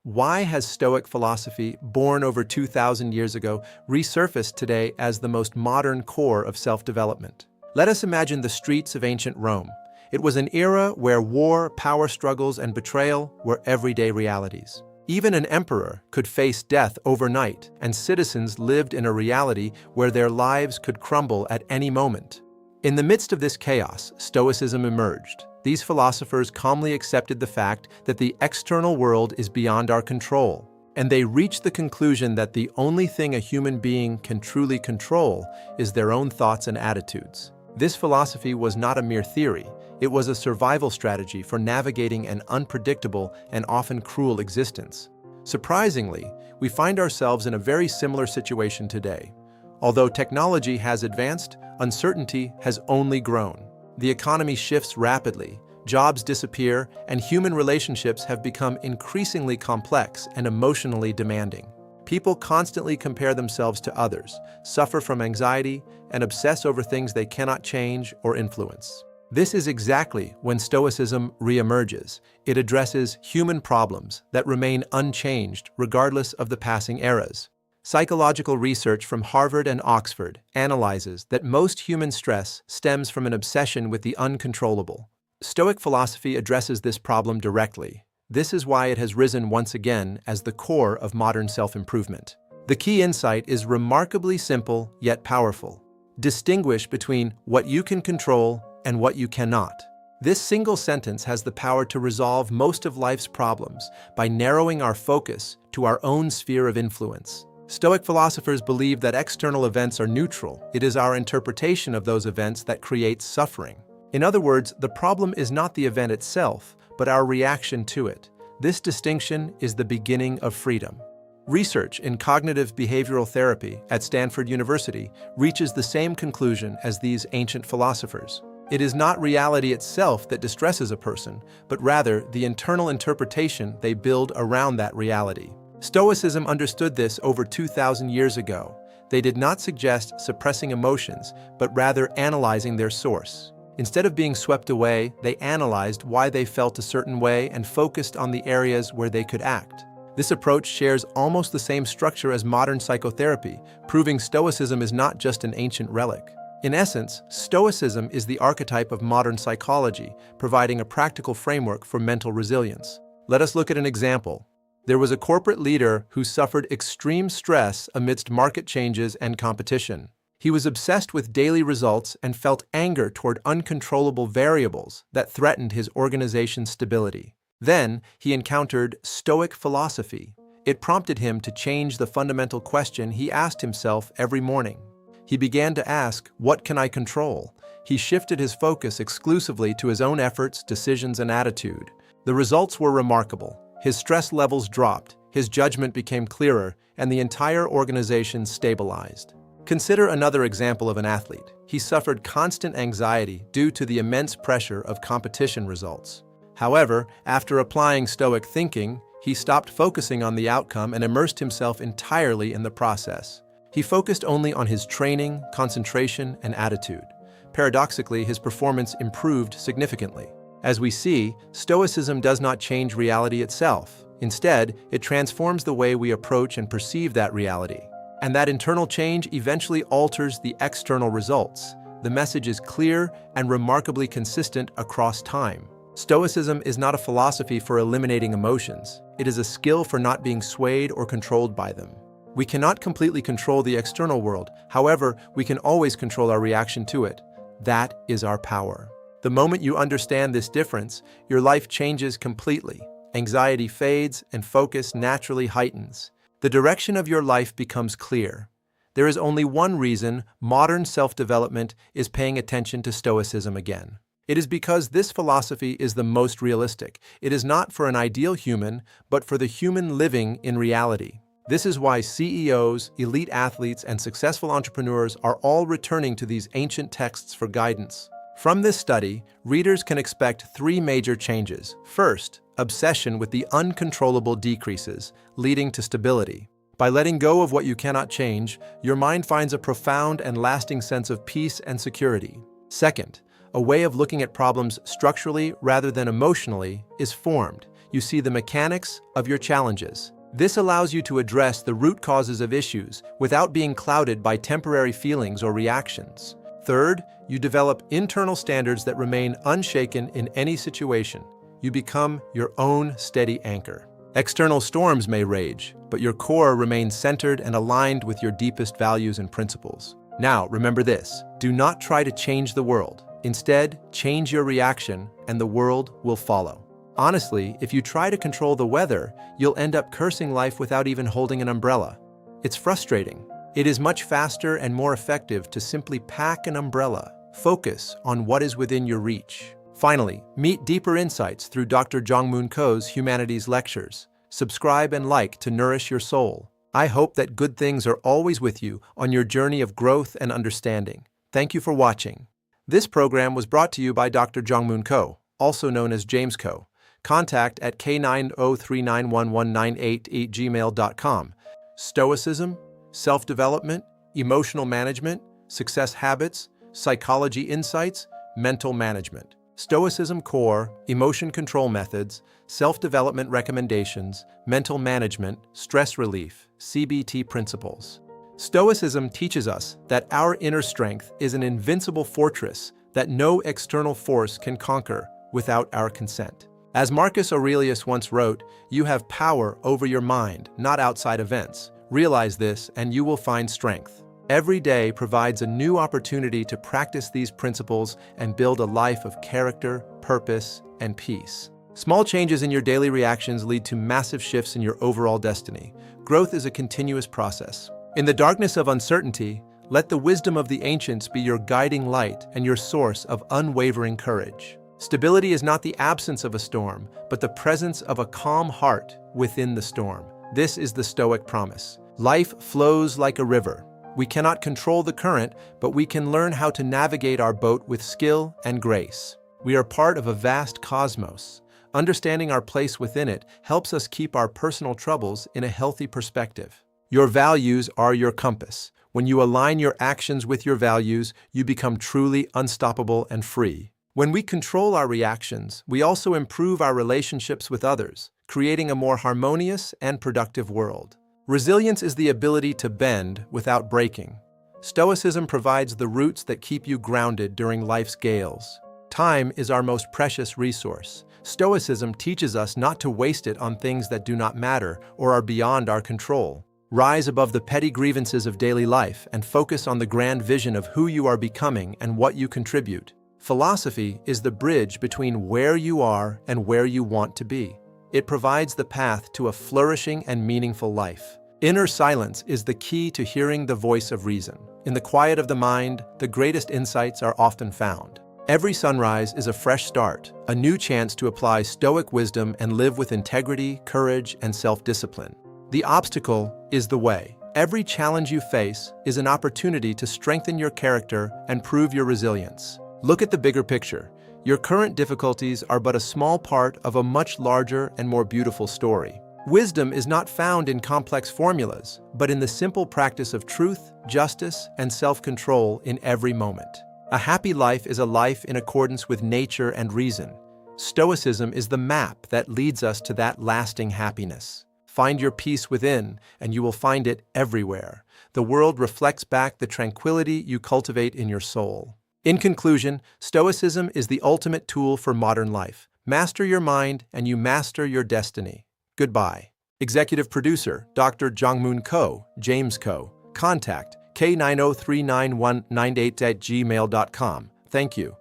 Why has Stoic philosophy, born over 2,000 years ago, resurfaced today as the most modern core of self-development? Let us imagine the streets of ancient Rome. It was an era where war, power struggles, and betrayal were everyday realities. Even an emperor could face death overnight, and citizens lived in a reality where their lives could crumble at any moment. In the midst of this chaos, Stoicism emerged. These philosophers calmly accepted the fact that the external world is beyond our control, and they reached the conclusion that the only thing a human being can truly control is their own thoughts and attitudes. This philosophy was not a mere theory. It was a survival strategy for navigating an unpredictable and often cruel existence. Surprisingly, we find ourselves in a very similar situation today. Although technology has advanced, uncertainty has only grown. The economy shifts rapidly, jobs disappear, and human relationships have become increasingly complex and emotionally demanding. People constantly compare themselves to others, suffer from anxiety, and obsess over things they cannot change or influence. This is exactly when Stoicism reemerges. It addresses human problems that remain unchanged regardless of the passing eras. Psychological research from Harvard and Oxford analyzes that most human stress stems from an obsession with the uncontrollable. Stoic philosophy addresses this problem directly. This is why it has risen once again as the core of modern self-improvement. The key insight is remarkably simple yet powerful. Distinguish between what you can control and what you cannot. This single sentence has the power to resolve most of life's problems by narrowing our focus to our own sphere of influence. Stoic philosophers believe that external events are neutral. It is our interpretation of those events that creates suffering. In other words, the problem is not the event itself, but our reaction to it. This distinction is the beginning of freedom. Research in cognitive behavioral therapy at Stanford University reaches the same conclusion as these ancient philosophers. It is not reality itself that distresses a person, but rather the internal interpretation they build around that reality. Stoicism understood this over 2,000 years ago. They did not suggest suppressing emotions, but rather analyzing their source. Instead of being swept away, they analyzed why they felt a certain way and focused on the areas where they could act. This approach shares almost the same structure as modern psychotherapy, proving Stoicism is not just an ancient relic. In essence, Stoicism is the archetype of modern psychology, providing a practical framework for mental resilience. Let us look at an example. There was a corporate leader who suffered extreme stress amidst market changes and competition. He was obsessed with daily results and felt anger toward uncontrollable variables that threatened his organization's stability. Then, he encountered Stoic philosophy. It prompted him to change the fundamental question he asked himself every morning. He began to ask, "What can I control?" He shifted his focus exclusively to his own efforts, decisions, and attitude. The results were remarkable. His stress levels dropped, his judgment became clearer, and the entire organization stabilized. Consider another example of an athlete. He suffered constant anxiety due to the immense pressure of competition results. However, after applying Stoic thinking, he stopped focusing on the outcome and immersed himself entirely in the process. He focused only on his training, concentration, and attitude. Paradoxically, his performance improved significantly. As we see, Stoicism does not change reality itself. Instead, it transforms the way we approach and perceive that reality. And that internal change eventually alters the external results. The message is clear and remarkably consistent across time. Stoicism is not a philosophy for eliminating emotions. It is a skill for not being swayed or controlled by them. We cannot completely control the external world. However, we can always control our reaction to it. That is our power. The moment you understand this difference, your life changes completely. Anxiety fades and focus naturally heightens. The direction of your life becomes clear. There is only one reason modern self-development is paying attention to Stoicism again. It is because this philosophy is the most realistic. It is not for an ideal human, but for the human living in reality. This is why CEOs, elite athletes, and successful entrepreneurs are all returning to these ancient texts for guidance. From this study, readers can expect three major changes. First, obsession with the uncontrollable decreases, leading to stability. By letting go of what you cannot change, your mind finds a profound and lasting sense of peace and security. Second, a way of looking at problems structurally rather than emotionally is formed. you see the mechanics of your challenges. This allows you to address the root causes of issues without being clouded by temporary feelings or reactions. Third, you develop internal standards that remain unshaken in any situation. You become your own steady anchor. External storms may rage, but your core remains centered and aligned with your deepest values and principles. Now, remember this: do not try to change the world. Instead, change your reaction, and the world will follow. Honestly, if you try to control the weather, you'll end up cursing life without even holding an umbrella. It's frustrating. It is much faster and more effective to simply pack an umbrella. Focus on what is within your reach. Finally, meet deeper insights through Dr. Jong-Moon Ko's Humanities Lectures. Subscribe and like to nourish your soul. I hope that good things are always with you on your journey of growth and understanding. Thank you for watching. This program was brought to you by Dr. Jong-Moon Ko, also known as James Ko. Contact at k90391198@gmail.com. Stoicism, self-development, emotional management, success habits, psychology insights, mental management. Stoicism core, emotion control methods, self-development recommendations, mental management, stress relief, CBT principles. Stoicism teaches us that our inner strength is an invincible fortress that no external force can conquer without our consent. As Marcus Aurelius once wrote, "You have power over your mind, not outside events. Realize this and you will find strength." Every day provides a new opportunity to practice these principles and build a life of character, purpose, and peace. Small changes in your daily reactions lead to massive shifts in your overall destiny. Growth is a continuous process. In the darkness of uncertainty, let the wisdom of the ancients be your guiding light and your source of unwavering courage. Stability is not the absence of a storm, but the presence of a calm heart within the storm. This is the Stoic promise. Life flows like a river. We cannot control the current, but we can learn how to navigate our boat with skill and grace. We are part of a vast cosmos. Understanding our place within it helps us keep our personal troubles in a healthy perspective. Your values are your compass. When you align your actions with your values, you become truly unstoppable and free. When we control our reactions, we also improve our relationships with others, creating a more harmonious and productive world. Resilience is the ability to bend without breaking. Stoicism provides the roots that keep you grounded during life's gales. Time is our most precious resource. Stoicism teaches us not to waste it on things that do not matter or are beyond our control. Rise above the petty grievances of daily life and focus on the grand vision of who you are becoming and what you contribute. Philosophy is the bridge between where you are and where you want to be. It provides the path to a flourishing and meaningful life. Inner silence is the key to hearing the voice of reason. In the quiet of the mind, the greatest insights are often found. Every sunrise is a fresh start, a new chance to apply Stoic wisdom and live with integrity, courage, and self-discipline. The obstacle is the way. Every challenge you face is an opportunity to strengthen your character and prove your resilience. Look at the bigger picture. Your current difficulties are but a small part of a much larger and more beautiful story. Wisdom is not found in complex formulas, but in the simple practice of truth, justice, and self-control in every moment. A happy life is a life in accordance with nature and reason. Stoicism is the map that leads us to that lasting happiness. Find your peace within, and you will find it everywhere. The world reflects back the tranquility you cultivate in your soul. In conclusion, Stoicism is the ultimate tool for modern life. Master your mind, and you master your destiny. Goodbye. Executive Producer, Dr. Jong-Moon Ko, James Ko. Contact k90391998@gmail.com. Thank you.